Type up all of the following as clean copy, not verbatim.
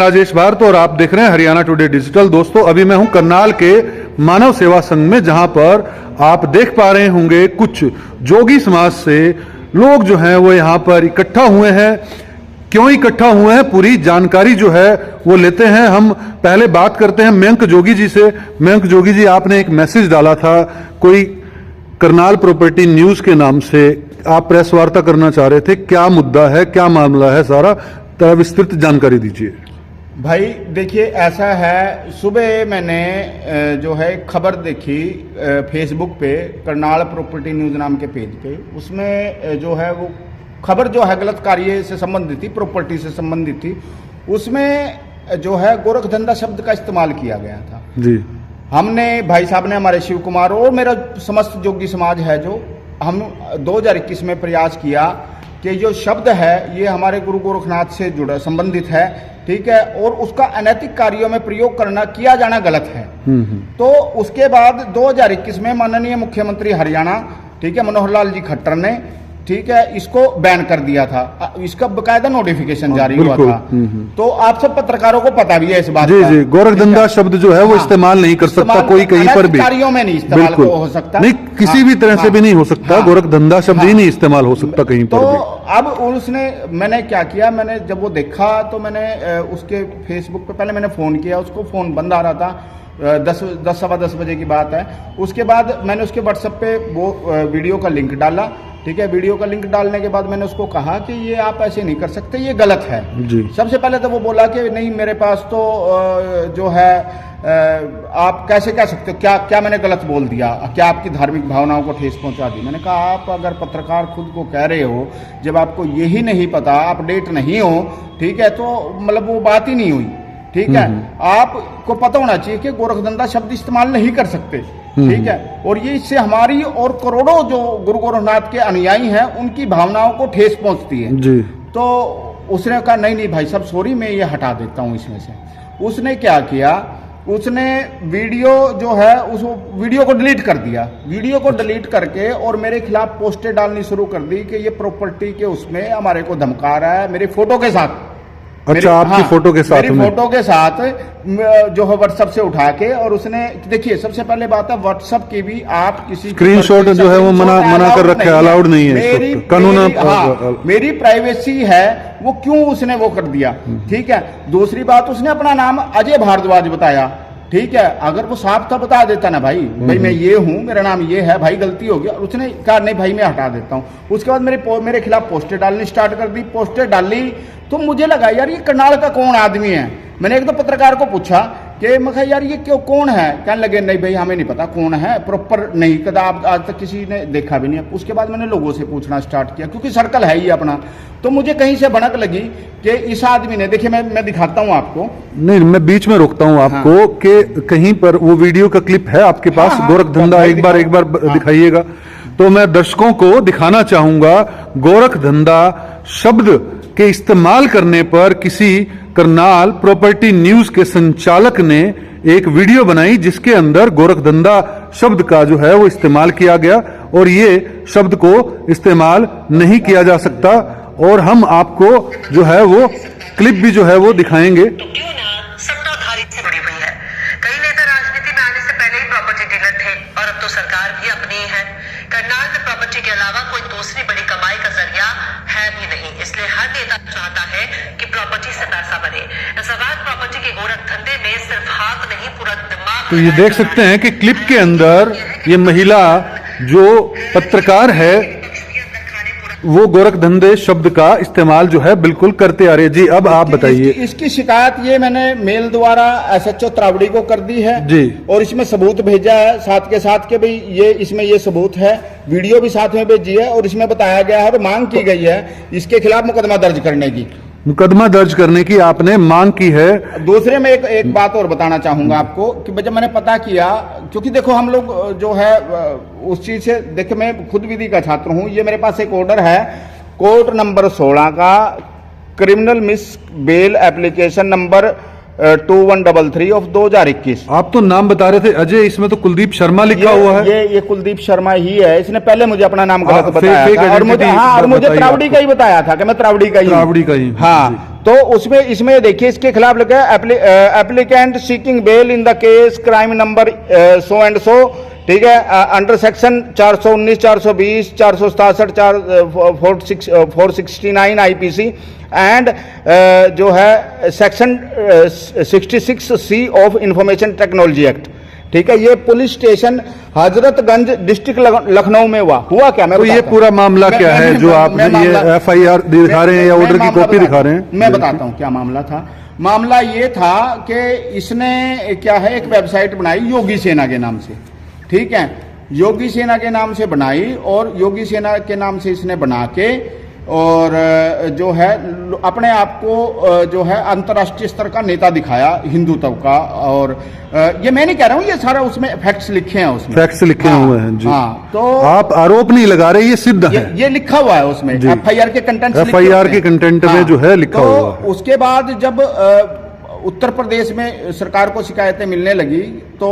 राजेश भारत और आप देख रहे हैं हरियाणा टुडे डिजिटल। दोस्तों, अभी मैं हूं करनाल के मानव सेवा संघ में, जहां पर आप देख पा रहे होंगे कुछ जोगी समाज से लोग जो हैं वो यहां पर इकट्ठा हुए हैं। क्यों इकट्ठा हुए हैं, पूरी जानकारी जो है वो लेते हैं। हम पहले बात करते हैं मयंक जोगी जी से। मयंक जोगी जी, आपने एक मैसेज डाला था कोई करनाल प्रॉपर्टी न्यूज के नाम से, आप प्रेस वार्ता करना चाह रहे थे। क्या मुद्दा है, क्या मामला है, सारा विस्तृत जानकारी दीजिए। भाई देखिए, ऐसा है, सुबह मैंने जो है खबर देखी फेसबुक पे, करनाल प्रॉपर्टी न्यूज नाम के पेज पे। उसमें जो है वो खबर जो है गलत कार्य से संबंधित थी, प्रॉपर्टी से संबंधित थी। उसमें जो है गोरख धंधा शब्द का इस्तेमाल किया गया था जी। हमने, भाई साहब ने, हमारे शिव कुमार और मेरा समस्त जोगी समाज है, जो हम 2021 में प्रयास किया कि जो शब्द है ये हमारे गुरु गोरखनाथ से जुड़ा संबंधित है, ठीक है, और उसका अनैतिक कार्यों में प्रयोग करना, किया जाना गलत है। तो उसके बाद 2021 में माननीय मुख्यमंत्री हरियाणा, ठीक है, मनोहर लाल जी खट्टर ने, ठीक है, इसको बैन कर दिया था। इसका बकायदा नोटिफिकेशन जारी हुआ था। तो आप सब पत्रकारों को पता भी है इस बात जी का। जी, गोरख धंधा शब्द जो है वो इस्तेमाल नहीं कर सकता कोई कहीं पर भी, कार्यों में नहीं इस्तेमाल हो सकता, नहीं, किसी भी तरह से भी नहीं हो सकता। गोरख धंधा शब्द ही नहीं इस्तेमाल हो सकता कहीं पर भी। अब उसने, मैंने क्या किया, मैंने जब वो देखा तो मैंने उसके फेसबुक पे पहले मैंने फोन किया, उसको फोन बंद आ रहा था, 10 सवा 10 बजे की बात है। उसके बाद मैंने उसके व्हाट्सएप पे वो वीडियो का लिंक डाला, ठीक है। वीडियो का लिंक डालने के बाद मैंने उसको कहा कि ये आप ऐसे नहीं कर सकते, ये गलत है जी। सबसे पहले तो वो बोला कि नहीं, मेरे पास तो जो है आप कैसे कह सकते हो, क्या मैंने गलत बोल दिया, क्या आपकी धार्मिक भावनाओं को ठेस पहुंचा दी। मैंने कहा, आप अगर पत्रकार खुद को कह रहे हो, जब आपको यही नहीं पता, अपडेट नहीं हो, ठीक है, तो मतलब वो बात ही नहीं हुई, ठीक है। आपको पता होना चाहिए कि गोरख धंधा शब्द इस्तेमाल नहीं कर सकते, ठीक है, और ये इससे हमारी और करोड़ों जो गुरु गोरखनाथ के अनुयायी हैं उनकी भावनाओं को ठेस पहुंचती है जी। तो उसने कहा, नहीं भाई साहब, सॉरी, मैं ये हटा देता हूं इसमें से। उसने क्या किया, उसने वीडियो जो है उस वीडियो को डिलीट कर दिया। वीडियो को डिलीट करके और मेरे खिलाफ पोस्टें डालनी शुरू कर दी कि ये प्रॉपर्टी के उसमें हमारे को धमका रहा है, मेरी फोटो के साथ। अच्छा, आपकी फोटो के साथ? मेरी फोटो के साथ जो है व्हाट्सएप से उठा के, और उसने, देखिए, सबसे पहले बात है, व्हाट्सएप की भी आप किसी स्क्रीनशॉट जो है वो मना कर रखा है, अलाउड नहीं है कानून। मेरी प्राइवेसी है, वो क्यों उसने वो कर दिया, ठीक है। दूसरी बात, उसने अपना नाम अजय भारद्वाज बताया, ठीक है। अगर वो साफ था बता देता ना, भाई मैं ये हूं, मेरा नाम ये है, भाई गलती हो गया। उसने कहा, नहीं भाई मैं हटा देता हूं। उसके बाद मेरे खिलाफ पोस्टें डालनी स्टार्ट कर दी। पोस्टें डाली तो मुझे लगा, यार ये करनाल का कौन आदमी है। मैंने एक दो पत्रकार को पूछा कि मैं कहा, यार ये क्यों, कौन है। कहने लगे, नहीं भाई हमें नहीं पता कौन है, प्रॉपर नहीं, कदा आज तक किसी ने देखा भी नहीं। उसके बाद मैंने लोगों से पूछना स्टार्ट किया, क्योंकि सर्कल है ही अपना। तो मुझे कहीं से भनक लगी कि इस आदमी ने, देखिए मैं दिखाता हूं आपको। नहीं, मैं बीच में रोकता हूं आपको कि कहीं पर वो वीडियो का क्लिप है आपके पास? गोरख धंधा एक बार दिखाइएगा। तो मैं दर्शकों को दिखाना चाहूंगा, गोरख धंधा शब्द के इस्तेमाल करने पर किसी करनाल प्रॉपर्टी न्यूज के संचालक ने एक वीडियो बनाई, जिसके अंदर गोरख धंधा शब्द का जो है वो इस्तेमाल किया गया, और ये शब्द को इस्तेमाल नहीं किया जा सकता। और हम आपको जो है वो क्लिप भी जो है वो दिखाएंगे। तो क्यों ना सत्ताधारी से जुड़ी हुई है। कई नेता राजनीति में आने से पहले ही प्रॉपर्टी डीलर थे, और अब तो सरकार भी अपनी है। करनाल में प्रॉपर्टी के अलावा कोई दूसरी बड़ी कमाई का जरिया है भी नहीं, इसलिए हर नेता चाहता है कि प्रॉपर्टी से पैसा बने। सवाल प्रॉपर्टी के गोरख धंधे में सिर्फ हाथ नहीं, पूरा दिमाग। तो ये देख सकते हैं कि क्लिप के अंदर ये महिला जो पत्रकार है वो गोरख धंधे शब्द का इस्तेमाल जो है बिल्कुल करते आ रहे हैं। जी, अब आप बताइए। इसकी शिकायत ये मैंने मेल द्वारा SHO त्रावड़ी को कर दी है जी, और इसमें सबूत भेजा है साथ के साथ कि भाई ये इसमें ये सबूत है, वीडियो भी साथ में भेजी है, और इसमें बताया गया है और मांग की गई है इसके खिलाफ मुकदमा दर्ज करने की। मुकदमा दर्ज करने की आपने मांग की है। दूसरे में एक बात और बताना चाहूंगा आपको कि जब मैंने पता किया, क्योंकि देखो हम लोग जो है उस चीज से, देखो मैं खुद विधि का छात्र हूं, ये मेरे पास एक ऑर्डर है कोर्ट नंबर 16 का, criminal miss bail application number 2133 of 2021। आप तो नाम बता रहे थे अजय, इसमें तो कुलदीप शर्मा लिखा हुआ है। ये कुलदीप शर्मा ही है, इसने पहले मुझे अपना नाम गलत बताया था, और मुझे त्रावड़ी का ही बताया था कि मैं त्रावड़ी का ही। हाँ, तो उसमें इसमें देखिए इसके खिलाफ लिखा है applicant seeking bail in the case crime number so and so, ठीक है, अंडर सेक्शन 419, 420, 467, 469 आईपीसी एंड जो है section 66C of information technology act, ठीक है। ये police station Hazratganj district Lucknow में हुआ क्या? मैं तो ये पूरा मामला क्या है जो आप ये FIR दिखा रहे हैं या ऑर्डर की कॉपी दिखा रहे हैं? मैं बताता हूँ क्या मामला था। मामला ये था कि इसने क्या है एक वेबसाइट बनाई योगी सेना के नाम से, ठीक है, योगी सेना के नाम से बनाई और योगी सेना के नाम से इसने बना के और जो है अपने आप को जो है अंतर्राष्ट्रीय स्तर का नेता दिखाया हिंदुत्व का। और ये मैं नहीं कह रहा हूँ, ये सारा उसमें फैक्ट्स लिखे हैं, उसमें फैक्ट्स लिखे हुए हैं जी। हाँ, तो आप आरोप नहीं लगा रहे, ये सिद्ध है, ये लिखा हुआ है उसमें, FIR के कंटेंट, FIR के कंटेंट में जो है लिखा हुआ है। उसके बाद जब उत्तर प्रदेश में सरकार को शिकायतें मिलने लगी तो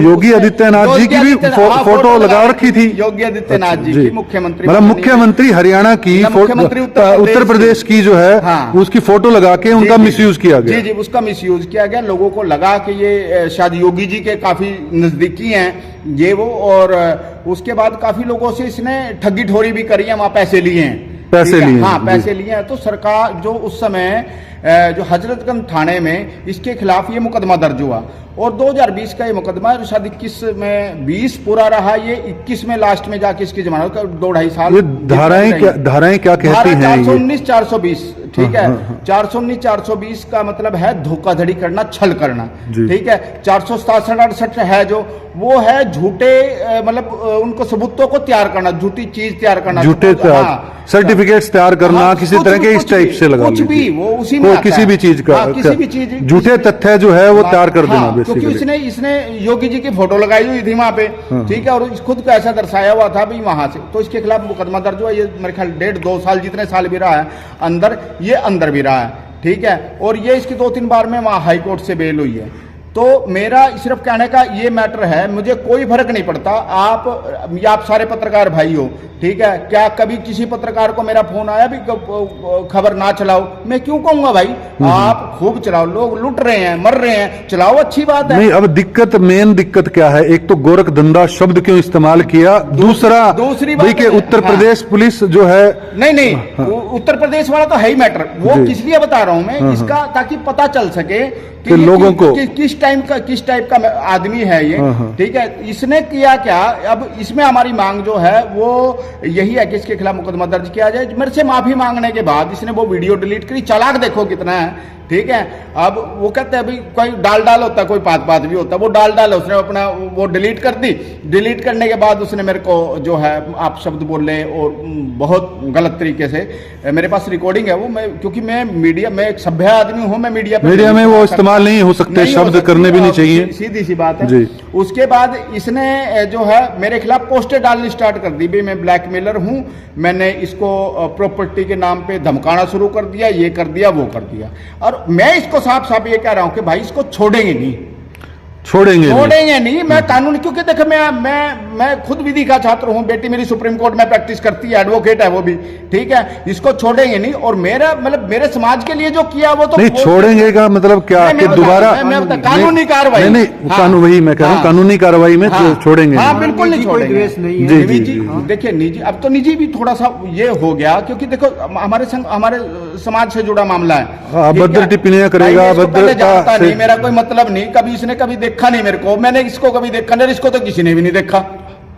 योगी आदित्यनाथ जी की भी फोटो लगा रखी थी। योगी आदित्यनाथ जी की मुख्यमंत्री, मतलब मुख्यमंत्री हरियाणा की, मुख्यमंत्री उत्तर प्रदेश की जो है उसकी फोटो लगा के उनका मिसयूज किया गया। जी जी, उसका मिसयूज किया गया। लोगों को लगा कि ये शायद योगी जी के काफी नजदीकी हैं ये वो, और उसके बाद काफी लोगों से इसने ठगी ठोरी भी करी है, वहां पैसे लिए हैं, पैसे लिए हैं। तो सरकार जो उस समय जो हजरतगंज थाने में इसके खिलाफ ये मुकदमा दर्ज हुआ और 2020 का ये मुकदमा है, शायद 21 में 20 पूरा रहा, ये 21 में लास्ट में जाके इसकी जमानत 2-2.5 साल। ये धाराएं क्या कहती हैं? 419, 420, ठीक है। 419, 420 का मतलब है धोखाधड़ी करना, छल करना, ठीक है। 467-68 है जो वो है झूठे मतलब उनको सबूतों को तैयार करना, झूठी चीज तैयार करना, झूठे सर्टिफिकेट्स तैयार करना, किसी तरह के इस टाइप से लगा कुछ भी वो उसी में किसी भी चीज का, किसी भी चीज झूठे तथ्य जो है वो तैयार कर देना, क्योंकि इसने योगी जी की फोटो लगाई हुई थी वहां पे, ठीक है, और खुद को ऐसा दर्शाया हुआ था भाई वहां से, तो इसके खिलाफ मुकदमा दर्ज हुआ। ये मेरे ख्याल 1.5-2 साल जितने साल भी रहा है अंदर, ये अंदर भी रहा है, ठीक है। और ये इसकी 2-3 बार में वहां हाई कोर्ट से बेल हुई है। तो मेरा सिर्फ कहने का ये मैटर है, मुझे कोई फर्क नहीं पड़ता आप सारे पत्रकार भाई हो, ठीक है, क्या कभी किसी पत्रकार को मेरा फोन आया भी खबर ना चलाओ? मैं क्यों कहूंगा भाई, आप खूब चलाओ, लोग लुट रहे हैं, मर रहे हैं, चलाओ, अच्छी बात है। नहीं, अब मेन दिक्कत क्या है? एक तो गोरख धंधा शब्द क्यों इस्तेमाल किया, दूसरी बात कि उत्तर प्रदेश पुलिस जो है, नहीं उत्तर प्रदेश वाला तो है ही मैटर, वो किस लिए बता रहा हूं मैं, इसका ताकि पता चल सके कि लोगों को किस टाइप का आदमी है ये, ठीक है। इसने किया क्या? अब इसमें हमारी मांग जो है वो यही है कि इसके खिलाफ मुकदमा दर्ज किया जाए। मेरे से माफी मांगने के बाद इसने वो वीडियो डिलीट करी, चालाक देखो कितना है, ठीक है। अब वो कहते हैं भाई कोई डाल होता है, कोई पात भी होता है, वो डाल उसने अपना वो डिलीट कर दी। डिलीट करने के बाद उसने मेरे को जो है आप शब्द बोले और बहुत गलत तरीके से, मेरे पास रिकॉर्डिंग है वो, मैं क्योंकि मैं मीडिया में एक सभ्य आदमी हूं, मैं मीडिया में वो इस्तेमाल नहीं हो सकते शब्द, करने भी नहीं चाहिए, सीधी सी बात है। उसके बाद इसने जो है मेरे खिलाफ पोस्टें डालनी स्टार्ट कर दी, भाई मैं ब्लैकमेलर हूं, मैंने इसको प्रॉपर्टी के नाम पे धमकाना शुरू कर दिया, ये कर दिया, वो कर दिया। और मैं इसको साफ साफ ये कह रहा हूं कि भाई इसको छोड़ेंगे नहीं। मैं कानून, क्योंकि देखो मैं खुद विधि का छात्र हूं, बेटी मेरी सुप्रीम कोर्ट में प्रैक्टिस करती है, एडवोकेट है वो भी, ठीक है। इसको छोड़ेंगे नहीं, और मेरा मतलब मेरे समाज के लिए जो किया वो तो नहीं छोड़ेंगे का मतलब क्या कि दोबारा कानूनी कार्रवाई, कानून, वही मैं कह रहा हूं, कानूनी कार्रवाई में छोड़ेंगे। हाँ बिल्कुल नहीं छोड़ेंगे। जी देखिए निजी, अब तो निजी भी थोड़ा सा ये हो गया, क्योंकि देखो हमारे समाज से जुड़ा मामला है, अभद्र टिप्पणियां करेगा, अभद्रता नहीं, मेरा कोई मतलब नहीं, कभी इसने कभी देखा नहीं मेरे को, मैंने इसको कभी देखा नहीं, इसको तो किसी ने भी नहीं देखा।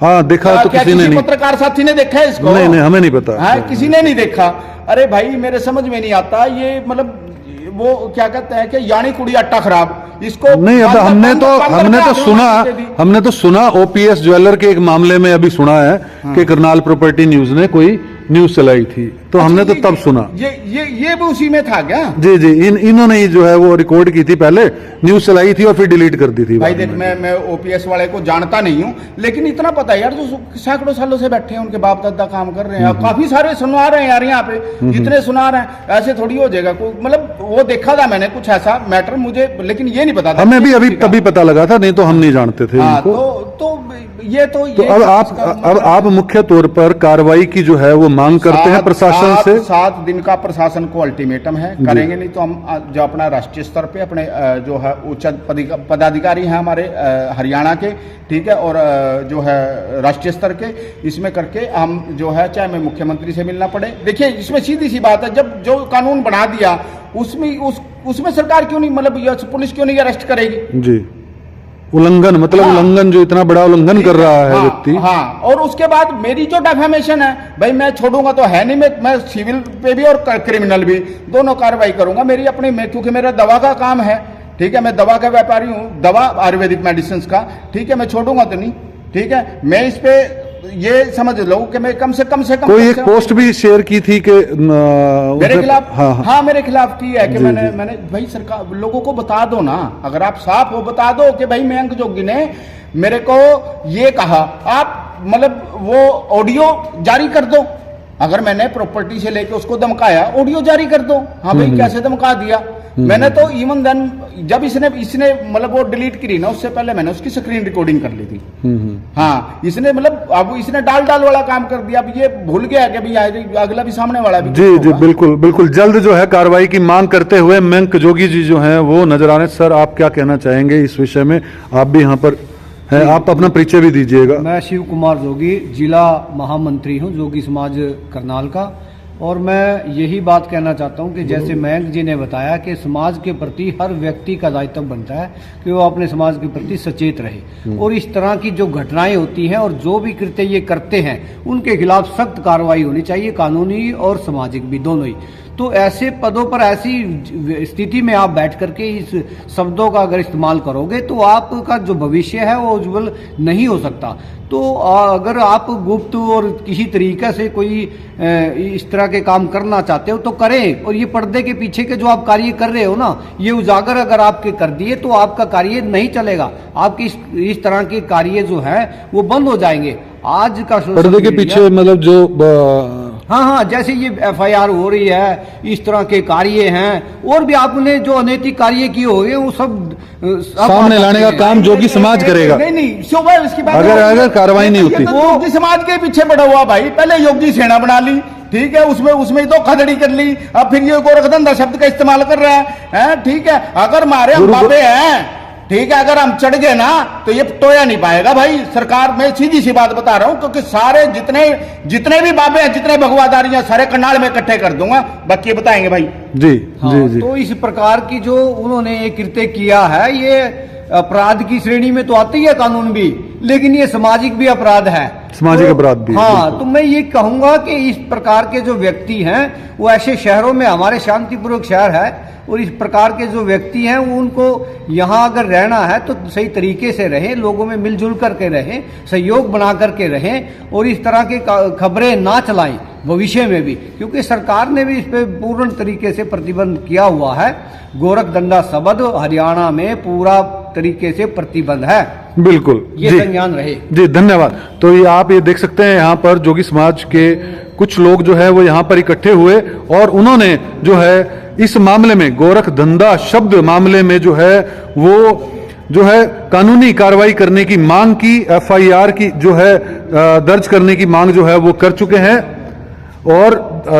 हाँ देखा तो किसी ने नहीं, पत्रकार साथी ने देखा है इसको? नहीं हमें नहीं पता, हाँ किसी ने नहीं देखा। अरे भाई मेरे समझ में नहीं आता ये, मतलब वो क्या कहते हैं कि यानी कुड़ी आटा खराब, इसको नहीं। अब हमने तो सुना OPS ज्वेलर के एक मामले में अभी सुना है कि करनाल प्रॉपर्टी न्यूज ने कोई न्यूज चलाई थी, तो हमने तो तब सुना ये भी उसी में था क्या? जी इन्होंने ही जो है वो रिकॉर्ड की थी, पहले न्यूज चलाई थी और फिर डिलीट कर दी थी। भाई देख मैं OPS वाले को जानता नहीं हूँ, लेकिन इतना पता है यार, जो सैकड़ों सालों से बैठे हैं, उनके बाप दादा काम कर रहे हैं, काफी सारे सुना रहे हैं यार यहाँ पे, जितने सुना रहे हैं ऐसे थोड़ी हो जाएगा कोई, मतलब वो देखा था मैंने कुछ ऐसा मैटर मुझे, लेकिन ये नहीं पता था हमें भी, अभी तभी पता लगा था, नहीं तो हम नहीं जानते थे। तो ये अब आप मुख्य तौर पर कार्रवाई की जो है वो मांग करते हैं प्रशासन से? 7 दिन का प्रशासन को अल्टीमेटम है, करेंगे नहीं तो हम जो अपना राष्ट्रीय स्तर पे अपने जो है उच्च पदाधिकारी हैं हमारे हरियाणा के, ठीक है, और जो है राष्ट्रीय स्तर के, इसमें करके हम जो है चाहे मैं मुख्यमंत्री से मिलना पड़े। देखिए इसमें सीधी सी बात है, जब जो कानून बना दिया उसमें सरकार क्यों नहीं, मतलब पुलिस क्यों नहीं अरेस्ट करेगी? जी, उल्लंघन, मतलब हाँ, उल्लंघन, जो इतना बड़ा उल्लंघन कर रहा है व्यक्ति। हाँ, और उसके बाद मेरी जो डेफेमेशन है भाई, मैं छोड़ूंगा तो है नहीं, मैं सिविल पे भी और क्रिमिनल भी दोनों कार्रवाई करूंगा। मेरी अपनी, क्योंकि मेरा दवा का काम है, ठीक है, मैं दवा का व्यापारी हूँ, दवा आयुर्वेदिक मेडिसिन का, ठीक है, मैं छोड़ूंगा तो नहीं, ठीक है। मैं इस पे ये समझ लो कि मैं कम से कम कोई एक पोस्ट भी शेयर की थी कि मेरे खिलाफ, हाँ मेरे खिलाफ की है कि जी, मैंने भाई सरकार लोगों को बता दो ना, अगर आप साफ हो बता दो कि भाई मयंक जोगी ने मेरे को ये कहा, आप मतलब वो ऑडियो जारी कर दो, अगर मैंने प्रॉपर्टी से लेके उसको धमकाया ऑडियो जारी कर दो, हाँ भाई कैसे धमका दिया। मैंने तो इवन देन जब इसने मतलब वो डिलीट करी ना, उससे पहले मैंने उसकी स्क्रीन रिकॉर्डिंग कर ली थी। हाँ, इसने मतलब अब इसने डाल वाला काम कर दिया, अब ये भूल गया कि भाई अगला भी सामने वाला भी। जी जी, बिल्कुल बिल्कुल, जल्द जो है कार्रवाई की मांग करते हुए मयंक जोगी जी जो हैं वो नजर आ रहे हैं। सर, आप क्या कहना चाहेंगे इस विषय में? आप भी यहाँ पर हैं, आप अपना परिचय भी दीजिएगा। मैं शिव कुमार जोगी, जिला महामंत्री हूँ जोगी समाज करनाल का, और मैं यही बात कहना चाहता हूं कि जैसे मयंक जी ने बताया कि समाज के प्रति हर व्यक्ति का दायित्व बनता है कि वो अपने समाज के प्रति सचेत रहे, और इस तरह की जो घटनाएं होती हैं और जो भी कृत्य ये करते हैं उनके खिलाफ सख्त कार्रवाई होनी चाहिए, कानूनी और सामाजिक भी, दोनों ही। तो ऐसे पदों पर, ऐसी स्थिति में आप बैठ करके इस शब्दों का अगर इस्तेमाल करोगे तो आपका जो भविष्य है वो उज्जवल नहीं हो सकता। तो अगर आप गुप्त और किसी तरीके से कोई इस तरह के काम करना चाहते हो तो करें, और ये पर्दे के पीछे के जो आप कार्य कर रहे हो ना, ये उजागर अगर आपके कर दिए तो आपका कार्य नहीं चलेगा, आपके इस तरह के कार्य जो है वो बंद हो जाएंगे। आज का पर्दे के पीछे मतलब जो हाँ, जैसे ये FIR हो रही है, इस तरह के कार्य हैं, और भी आपने जो अनैतिक कार्य किए होंगे वो सब सामने लाने का काम जोगी समाज करेगा। नहीं शोभा, इसकी बात अगर कार्रवाई नहीं होती, वो योगी समाज के पीछे पड़ा हुआ भाई, पहले योगी सेना बना ली, ठीक है, उसमें तो खदड़ी कर ली, अब फिर ये गोरखधंधा शब्द का इस्तेमाल कर रहा है, ठीक है। अगर मारे हम बाबे हैं, ठीक है, अगर हम चढ़ गए ना तो ये टोया नहीं पाएगा भाई सरकार। मैं सीधी सी बात बता रहा हूं, क्योंकि सारे जितने भी बाबे हैं, जितने भगवादारियां, सारे करनाल में इकट्ठे कर दूंगा, बाकी बताएंगे भाई। जी हाँ, जी। तो इस प्रकार की जो उन्होंने ये कृत्य किया है, ये अपराध की श्रेणी में तो आती है कानून भी, लेकिन ये सामाजिक भी अपराध है, सामाजिक अपराध भी। हाँ, तो मैं ये कहूंगा कि इस प्रकार के जो व्यक्ति हैं वो ऐसे शहरों में, हमारे शांतिपूर्वक शहर है, और इस प्रकार के जो व्यक्ति हैं उनको यहाँ अगर रहना है तो सही तरीके से रहें, लोगों में मिलजुल करके रहें, सहयोग बना करके रहें, और इस तरह की खबरें ना चलाएं भविष्य में भी, क्योंकि सरकार ने भी इस पर पूर्ण तरीके से प्रतिबंध किया हुआ है। गोरखधंधा शब्द हरियाणा में पूरा तरीके से प्रतिबंध है, बिल्कुल, ये संज्ञान रहे। जी, धन्यवाद। तो ये आप ये देख सकते हैं, यहाँ पर जोगी समाज के कुछ लोग जो है वो यहाँ पर इकट्ठे हुए, और उन्होंने जो है इस मामले में, गोरख धंधा शब्द मामले में जो है वो जो है कानूनी कार्रवाई करने की मांग की, FIR की जो है दर्ज करने की मांग जो है वो कर चुके हैं। और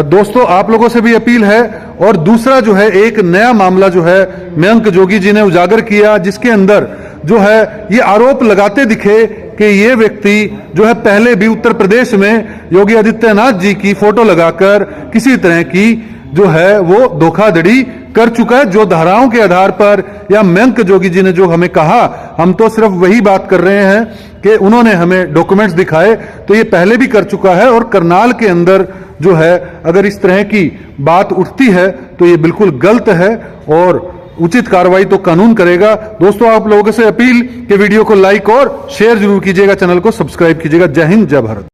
दोस्तों, आप लोगों से भी अपील है, और दूसरा जो है एक नया मामला जो है मयंक जोगी जी ने उजागर किया, जिसके अंदर जो है ये आरोप लगाते दिखे कि ये व्यक्ति जो है पहले भी उत्तर प्रदेश में योगी आदित्यनाथ जी की फोटो लगाकर किसी तरह की जो है वो धोखाधड़ी कर चुका है। जो धाराओं के आधार पर या मयंक जोगी जी ने जो हमें कहा, हम तो सिर्फ वही बात कर रहे हैं कि उन्होंने हमें डॉक्यूमेंट्स दिखाए, तो ये पहले भी कर चुका है। और करनाल के अंदर जो है अगर इस तरह की बात उठती है तो ये बिल्कुल गलत है, और उचित कार्रवाई तो कानून करेगा। दोस्तों, आप लोगों से अपील कि वीडियो को लाइक और शेयर जरूर कीजिएगा, चैनल को सब्सक्राइब कीजिएगा। जय हिंद, जय भारत।